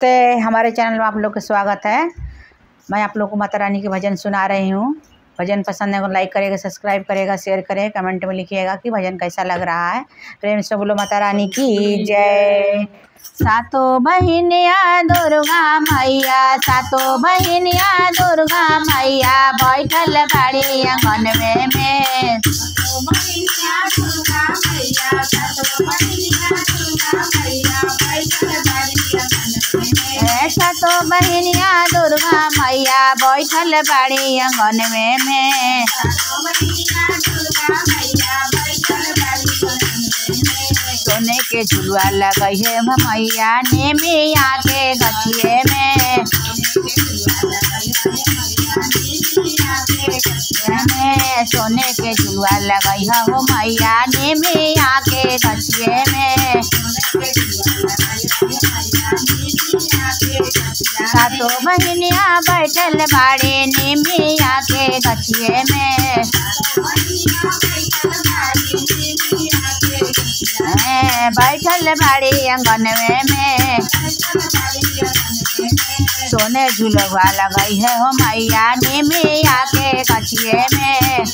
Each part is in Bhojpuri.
तो हमारे चैनल में आप लोग का स्वागत है। मैं आप लोग को माता रानी के भजन सुना रही हूँ। भजन पसंद है तो लाइक करेगा, सब्सक्राइब करेगा, शेयर करें, कमेंट में लिखिएगा कि भजन कैसा लग रहा है। प्रेम से बोलो माता रानी की जय। सातों बहिनिया दुर्गा मैया, सातों बहिनिया दुर्गा मैया बैठल बाड़ी आंगनवे में। सातों बहिनिया दुर्गा मैया बैठल बाड़ी आंगनवे में। सोने के झुलुआ लगई है मैया नेमिया के गछिए में। सोने के झुलुआ लगई है हो मैया नेमिया के गछिए में। सातों बहिनिया बैठल बाड़े नेमिया के गछिए में। बैठल बाड़ी आंगनवे में। सोने झुलुआ लगई है हो मैया नेमिया के गछिए में।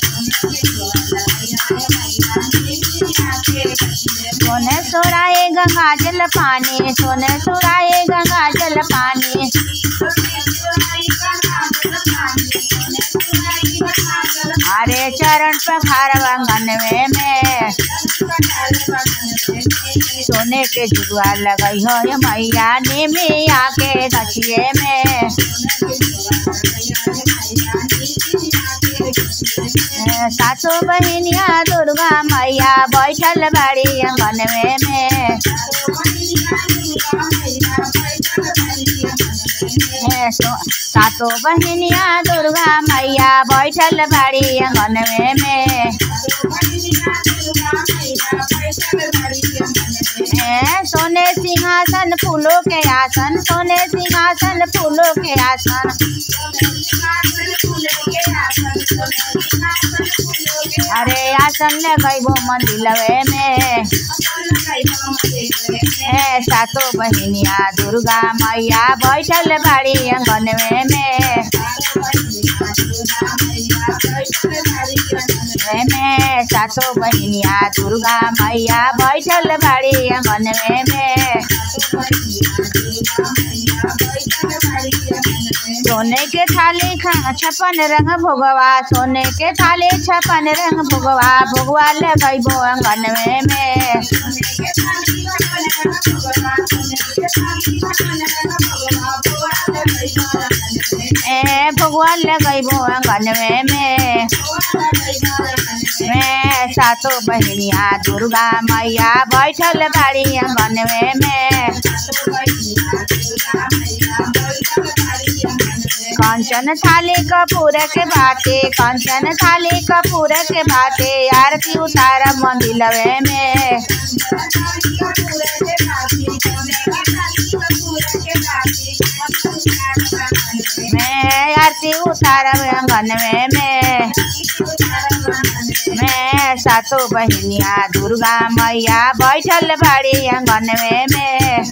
सोने सोराए गंगा जल पानी, सोने सोराए गंगा जल पानी। अरे चरण पखार आंगनवे में। सोने के झुलुआ लगई हो मैया नेमिया के गछिए में। सातों बहिनिया दुर्गा मैया बैठल बाड़ी आंगनवे में। सातों बहिनिया दुर्गा मैया बैठल बाड़ी आंगनवे में। सोने सिंहासन फूलों के आसन, सोने सिंहासन फूलों के आसन। अरे आसन लगइबो मंदिलवे में। सातों बहिनिया दुर्गा मैया बैठल बाड़ी आंगनवे में। सातों बहिनिया दुर्गा मैया बैठल बाड़ी आंगनवे में। सोने के थाली छप्पन रंग भोगवा, सोने के थाली छप्पन रंग भोगवा। भोगवा लगइबो आंगनवे में। भगवान लगइबो आंगनवे में। सातों बहिनिया दुर्गा मैया बैठल बाड़ी आंगनवे में। कंचन थाली कपूर के बाटे, कंचन थाली कपूर के बाटे। आरती उतार मंदिलवे में। आरती उतार आंगनवे में। सातों बहिनिया दुर्गा मैया बैठल बाड़ी आंगनवे में।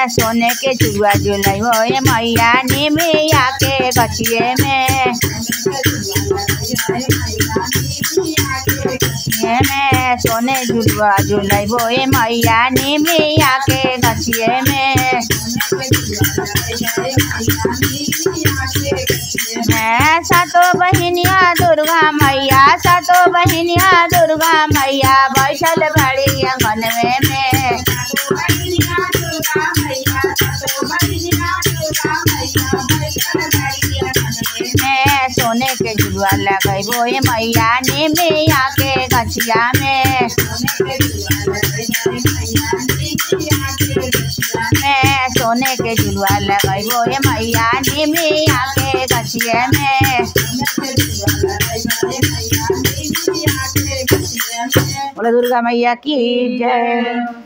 सोने के झुलुआ झुलई हो मैया नेमिया के गछिए में। सोने झुलुआ झुलई हो मैया नेमिया के गछिए में। सातों बहिनिया दुर्गा मैया, सातों बहिनिया दुर्गा मैया बैठल बाड़ी आंगनवे में। सोने के झुलुआ लगइबो मैया नेमिया के गछिया में। सोने के झुलुआ लगइबो मैया नेमिया के गछिए में। बोलो दुर्गा मैया की जय।